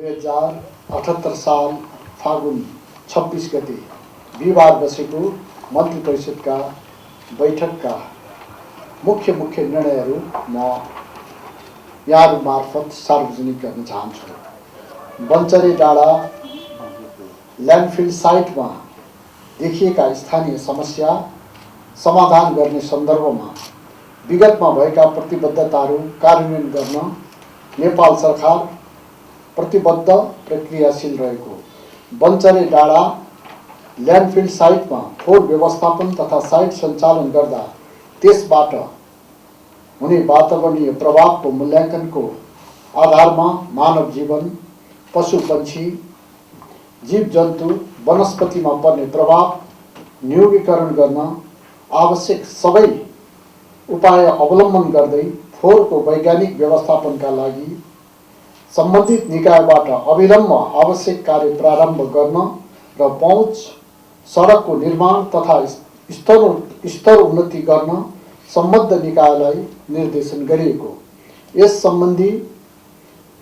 2078 साल फागुन 26 गते बिहिबार बसेको मन्त्री परिषदका बैठकका मुख्य निर्णयहरू म यहाँहरू मार्फत सार्वजनिक गर्न चाहन्छु। बन्चरे डाँडा ल्यान्डफिल साइटमा देखिएका स्थानीय समस्या समाधान गर्ने सन्दर्भमा विगतमा भएका प्रतिबद्धताहरू कार्यान्वयन गर्न नेपाल सरकार प्रतिबद्ध प्रक्रियाशील रहेको, बन्चरे डाँडा ल्यान्डफिल साइटमा फोहोर व्यवस्थापन तथा साइट सञ्चालन गर्दा त्यसबाट हुने वातावरणीय प्रभावको मूल्याङ्कनको आधारमा मानव जीवन, पशु पक्षी, जीव जन्तु, वनस्पतिमा पर्ने प्रभाव न्यूनीकरण गर्न आवश्यक सबै उपाय अवलम्बन गर्दै फोहोरको वैज्ञानिक व्यवस्थापनका लागि सम्बन्धित निकायबाट अविलम्ब आवश्यक कार्य प्रारम्भ गर्न र पहुँच सडकको निर्माण तथा स्तर उन्नति गर्न सम्बद्ध निकायलाई निर्देशन गरिएको। यस सम्बन्धी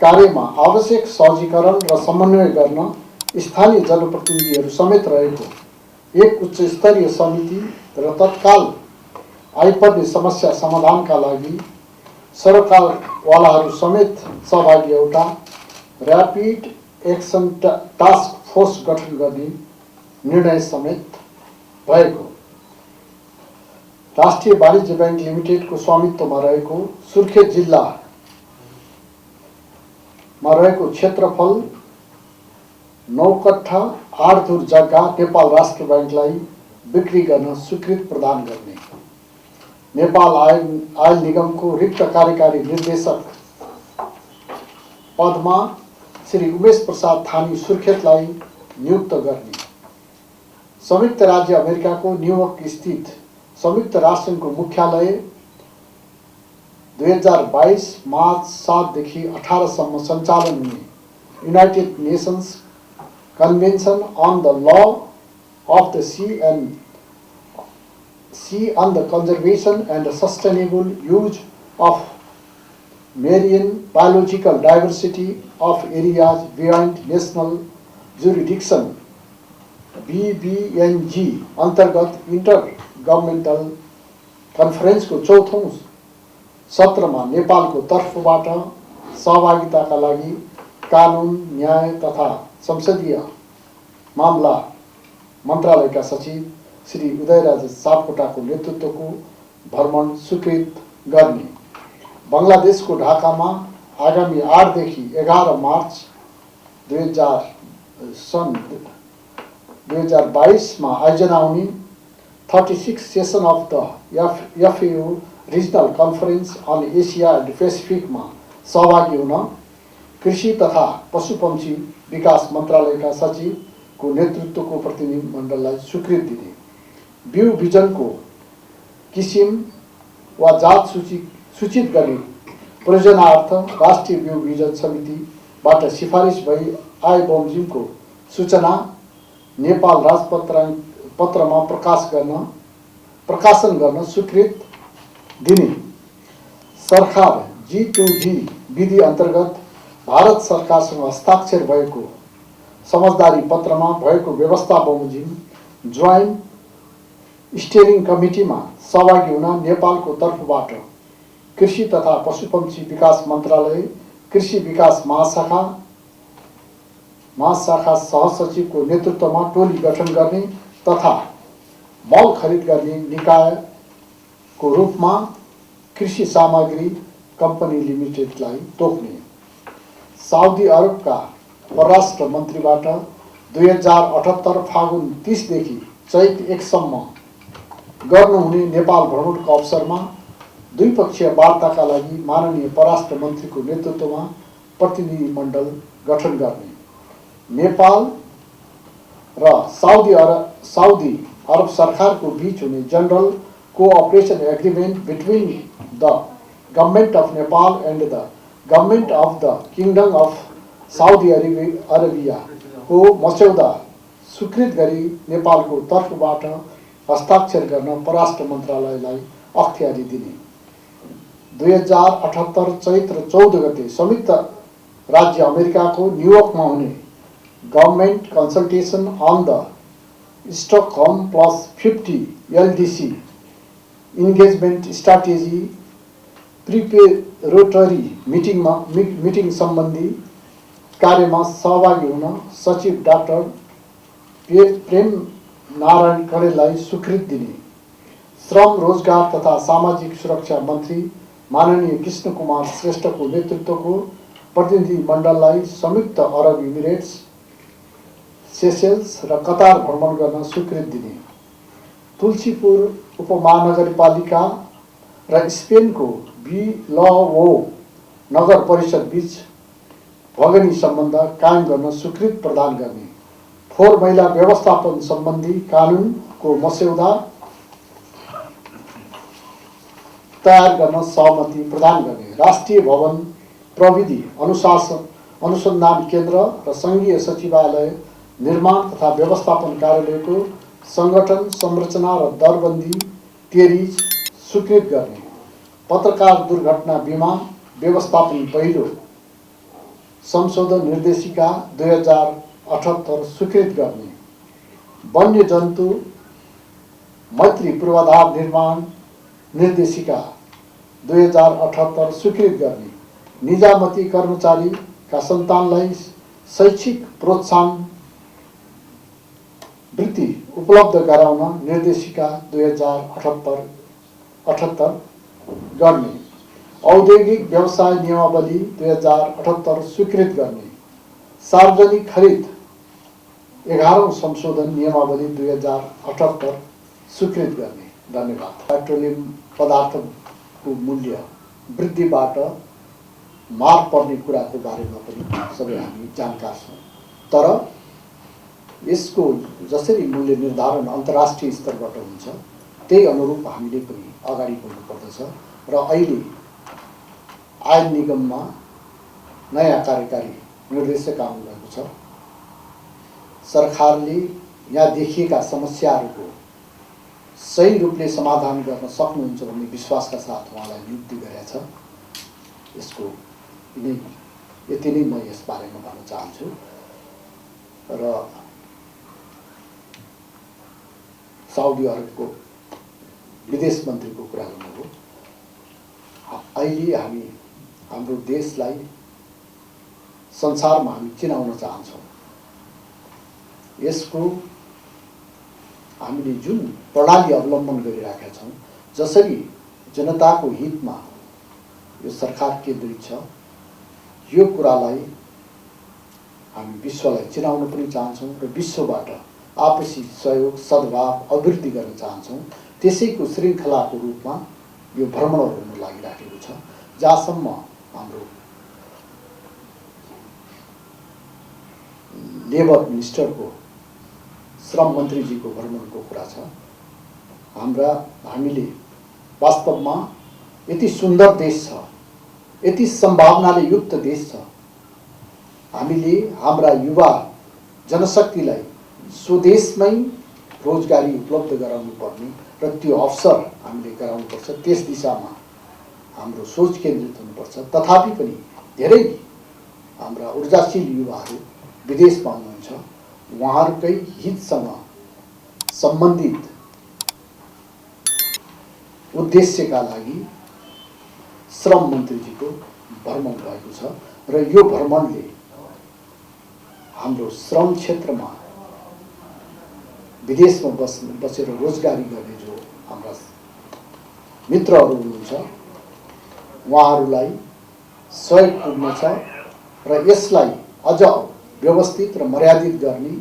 कार्यमा आवश्यक सहजीकरण र समन्वय गर्न स्थानीय जनप्रतिनिधिहरू समेत रहेको एक उच्च स्तरीय समिति र तत्काल आइपर्ने समस्या समाधानका लागि सरकारवालाहरू समेत सहभागी एउटा ऱ्यापिड एक्सन टास्क फोर्स गठन गर्ने निर्णय समेत भएको। राष्ट्रिय वाणिज्य बैंक लिमिटेडको स्वामित्वमा रहेको सुर्खेत जिल्लामा रहेको क्षेत्रफल 9 कट्ठा 8 धुर जग्गा नेपाल राष्ट्र बैंकलाई बिक्री गर्न स्वीकृति प्रदान गर्ने, नेपाल आयल निगमको रिक्त कार्यकारी निर्देशक पदमा श्री उमेश प्रसाद थानी सुर्खेतलाई नियुक्त गर्ने, संयुक्त राज्य अमेरिकाको न्युयोर्क स्थित संयुक्त राष्ट्रको मुख्यालय 2022 मार्च 7 देखि 18 सम्म सञ्चालन हुने United Nations convention on the law of the sea and the conservation and sustainable use of marine biological diversity of areas beyond national jurisdiction BBNG अन्तर्गत इंटर गभर्मेन्टल कन्फरेन्सको चौथौं सत्रमा नेपालको तर्फबाट सहभागिताका लागि कानुन, न्याय तथा संसदीय मामला मन्त्रालयका सचिव श्री उदयराज सापकोटाको नेतृत्वको भ्रमण स्वीकृत गर्ने, बङ्गलादेशको ढाकामा आगामी 8 देखि 11 मार्च 2022 मा आयोजना हुने 36 session of the FAO regional conference on Asia and पेसिफिकमा सहभागी हुन कृषि तथा पशुपक्षी विकास मन्त्रालयका सचिवको नेतृत्वको प्रतिनिधि मण्डललाई स्वीकृति दिने, बिउ बिजनको किसिम वा जात सूचित गर्ने परियोजनार्थ राष्ट्रिय बिउ बिजन समितिबाट सिफारिस भई आए बमोजिमको सूचना नेपाल राजपत्रमा प्रकाशन गर्न स्वीकृति दिने, सरकार G2G विधि अन्तर्गत भारत सरकारसँग हस्ताक्षर भएको समझदारी पत्रमा भएको व्यवस्था बमोजिम जोइन्ट स्टियरिङ कमिटीमा सहभागी हुन नेपालको तर्फबाट कृषि तथा पशुपक्षी विकास मन्त्रालय, कृषि विकास महाशाखा सहसचिवको नेतृत्वमा टोली गठन गर्ने तथा मल खरिद गर्ने निकायको रूपमा कृषि सामग्री कम्पनी लिमिटेडलाई तोक्ने, साउदी अरबका परराष्ट्र मन्त्रीबाट 2078 फागुन 30 देखि चैत 1 सम्म गर्नुहुने नेपाल भ्रमणको अवसरमा द्विपक्षीय वार्ताका लागि माननीय परराष्ट्र मन्त्रीको नेतृत्वमा प्रतिनिधि मण्डल गठन गर्ने, नेपाल र साउदी अरब सरकारको बीच हुने general cooperation agreement between the government of Nepal and the government of the kingdom of Saudi Arabia को मस्यौदा स्वीकृत गरी नेपालको तर्फबाट हस्ताक्षर गर्न परराष्ट्र मन्त्रालयलाई अख्तियारी दिने, 2078 चैत्र 14 गते संयुक्त राज्य अमेरिकाको न्युयोर्कमा हुने government consultation on the Stockholm +50 LDC engagement strategy preparatory meeting सम्बन्धी कार्यमा सहभागी हुन सचिव डाक्टर प्रेम नारायण कणेललाई स्वीकृति दिने, श्रम रोजगार तथा सामाजिक सुरक्षा मन्त्री माननीय कृष्ण कुमार श्रेष्ठको नेतृत्वको प्रतिनिधि मण्डललाई संयुक्त अरब इमिरेट्स, सेसेल्स र कतार भ्रमण गर्न स्वीकृति दिने, तुलसीपुर उपमहानगरपालिका र स्पेनको बिलओ नगर परिषद बीच भगनी सम्बन्ध कायम गर्न स्वीकृति प्रदान गर्ने, फोहोर मैला व्यवस्थापन सम्बन्धी कानुनको मस्यौदा तयार गर्न सहमति प्रदान गर्ने, राष्ट्रिय भवन प्रविधि अनुसन्धान केन्द्र र सङ्घीय सचिवालय निर्माण तथा व्यवस्थापन कार्यालयको सङ्गठन संरचना र दरबन्दी तेरिज स्वीकृत गर्ने, पत्रकार दुर्घटना बीमा व्यवस्थापन पहिलो संशोधन निर्देशिका 2078 स्वीकृत गर्ने, वन्यजन्तु मैत्री पूर्वाधार निर्माण निर्देशिका 2078 स्वीकृत गर्ने, निजामती कर्मचारीका सन्तानलाई शैक्षिक प्रोत्साहन वृत्ति उपलब्ध गराउन निर्देशिका 2078 गर्ने, औद्योगिक व्यवसाय नियमावली 2078 स्वीकृत गर्ने, सार्वजनिक खरिद 11औं संशोधन नियमावली 2078 स्वीकृत गर्ने। धन्यवाद। पेट्रोलियम पदार्थको मूल्य वृद्धिबाट मार पर्ने कुराको बारेमा पनि सबै हामी जानकार छौँ, तर यसको जसरी मूल्य निर्धारण अन्तर्राष्ट्रिय स्तरबाट हुन्छ त्यही अनुरूप हामीले पनि अगाडि बढ्नुपर्दछ र अहिले आयल निगममा नयाँ कार्यकारी निर्देशक आउनुभएको छ। सरकारले यहाँ देखिएका समस्याहरूको सही रूपले समाधान गर्न सक्नुहुन्छ भन्ने विश्वासका साथ उहाँलाई नियुक्ति गरेका छ। यसको यति नै म यस बारेमा भन्न चाहन्छु। र साउदी अरबको विदेश मन्त्रीको कुरा गर्नुभयो। अहिले हामी हाम्रो देशलाई संसारमा हामी चिनाउन चाहन्छौँ। यसको हामीले जुन प्रणाली अवलम्बन गरिरहेका छौँ, जसरी जनताको हितमा यो सरकार केन्द्रित छ, यो कुरालाई हामी विश्वलाई चिनाउन पनि चाहन्छौँ र विश्वबाट आपसी सहयोग सद्भाव अभिवृद्धि गर्न चाहन्छौँ। त्यसैको श्रृङ्खलाको रूपमा यो भ्रमणहरू हुन लागिराखेको छ। जहाँसम्म हाम्रो लेबर मिनिस्टरको श्रम मन्त्रीजीको भ्रमणको कुरा छ, हामीले वास्तवमा यति सुन्दर देश छ, यति सम्भावनाले युक्त देश छ, हामीले हाम्रा युवा जनशक्तिलाई स्वदेशमै रोजगारी उपलब्ध गराउनु पर्ने र त्यो अवसर हामीले गराउनुपर्छ। त्यस दिशामा हाम्रो सोच केन्द्रित हुनुपर्छ। तथापि पनि धेरै हाम्रा ऊर्जाशील युवाहरू विदेशमा हुनुहुन्छ, उहाँहरूकै हितसँग सम्बन्धित उद्देश्यका लागि श्रम मन्त्रीजीको भ्रमण भएको छ र यो भ्रमणले हाम्रो श्रम क्षेत्रमा विदेशमा बसेर रोजगारी गर्ने जो हाम्रा मित्रहरू हुनुहुन्छ उहाँहरूलाई सहयोग पुग्नेछ र यसलाई अझ व्यवस्थित र मर्यादित गर्ने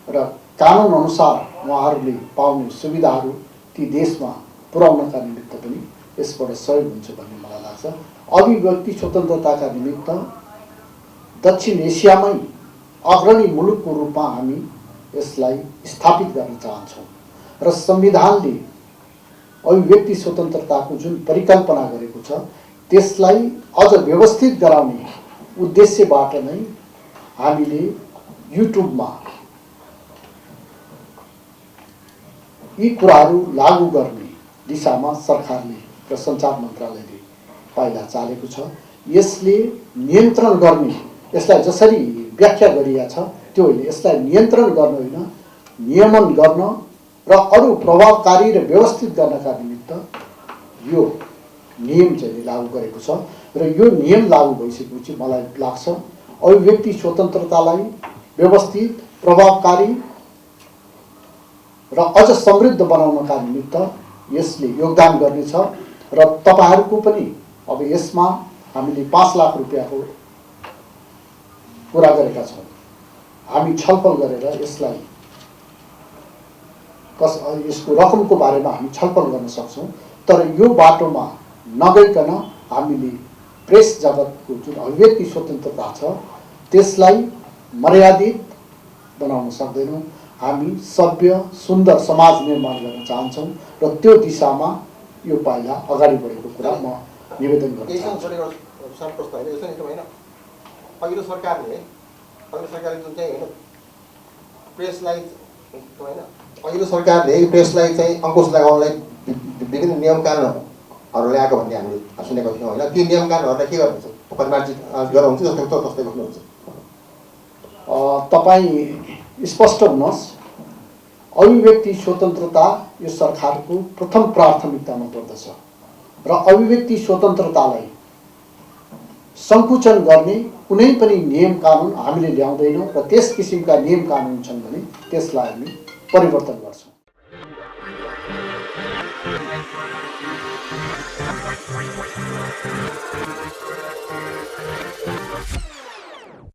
र कानुन अनुसार उहाँहरूले पाउने सुविधाहरू ती देशमा पुर्याउनका निमित्त पनि यसबाट सहयोग हुन्छ भन्ने मलाई लाग्छ। अभिव्यक्ति स्वतन्त्रताका निमित्त दक्षिण एसियामै अग्रणी मुलुकको रूपमा हामी यसलाई स्थापित गर्न चाहन्छौँ र संविधानले अभिव्यक्ति स्वतन्त्रताको जुन परिकल्पना गरेको छ त्यसलाई अझ व्यवस्थित गराउने उद्देश्यबाट नै हामीले युट्युबमा यी कुराहरू लागू गर्ने दिशामा सरकारले र सञ्चार मन्त्रालयले पाइला चालेको छ। यसले नियन्त्रण गर्ने यसलाई जसरी व्याख्या गरिएको छ त्यो होइन। यसलाई नियन्त्रण गर्न होइन, नियमन गर्न र अरू प्रभावकारी र व्यवस्थित गर्नका निमित्त यो नियम चाहिँ लागू गरेको छ। र यो नियम लागू भइसकेपछि मलाई लाग्छ अभिव्यक्ति स्वतन्त्रतालाई व्यवस्थित, प्रभावकारी र अझ समृद्ध बनाउनका निमित्त यसले योगदान गर्नेछ। र तपाईहरूको पनि अब यसमा हामीले 5 लाख रुपियाँको कुरा गरेका छौँ। हामी छलफल गरेर यसलाई यसको रकमको बारेमा हामी छलफल गर्न सक्छौँ। तर यो बाटोमा नगइकन हामीले प्रेस जगतको जुन अभिव्यक्ति स्वतन्त्रता छ त्यसलाई मर्यादित बनाउन सक्दैनौँ। हामी सभ्य सुन्दर समाज निर्माण गर्न चाहन्छौँ र त्यो दिशामा यो पाइला अगाडि बढेको कुरा म निवेदन गर्न चाहन्छु। अघिल्लो सरकारले जुन चाहिँ होइन प्रेसलाई होइन अघिल्लो सरकारले प्रेसलाई चाहिँ अङ्कुश लगाउनलाई विभिन्न नियम कानुनहरू ल्याएको भन्ने हामीले सुनेको थियौँ होइन। त्यो नियम कानुनहरूलाई के गर्नुहुन्छ? परिमार्जित गराउँछ जस्तो तस्तै गर्नुहुन्छ? तपाईँ स्पष्ट हुनुहोस्, अभिव्यक्ति स्वतन्त्रता यो सरकारको प्रथम प्राथमिकतामा पर्दछ र अभिव्यक्ति स्वतन्त्रतालाई सङ्कुचन गर्ने कुनै पनि नियम कानुन हामीले ल्याउँदैनौँ र त्यस किसिमका नियम कानुन छन् भने त्यसलाई हामी परिवर्तन गर्छौँ।